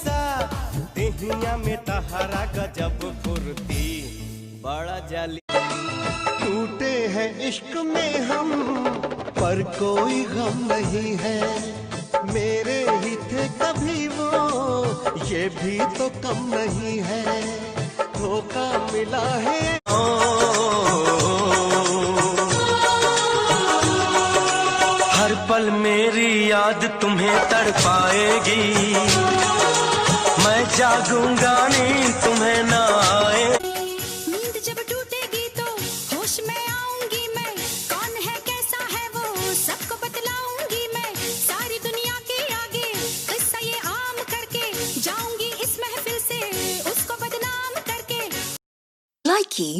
सा देहिया में तहरा गजब फुर्ती बड़ा जाली। टूटे हैं इश्क में हम पर कोई गम नहीं है, मेरे ही थे कभी वो ये भी तो कम नहीं है, धोखा मिला है। हर पल मेरी याद तुम्हें तड़पाएगी, मैं जागूंगा नींद तुम्हें ना आए। नींद जब टूटेगी तो होश में आऊंगी मैं, कौन है कैसा है वो सबको बतलाऊंगी मैं, सारी दुनिया के आगे किस्सा ये आम करके जाऊंगी इस महफिल से उसको बदनाम करके। Likey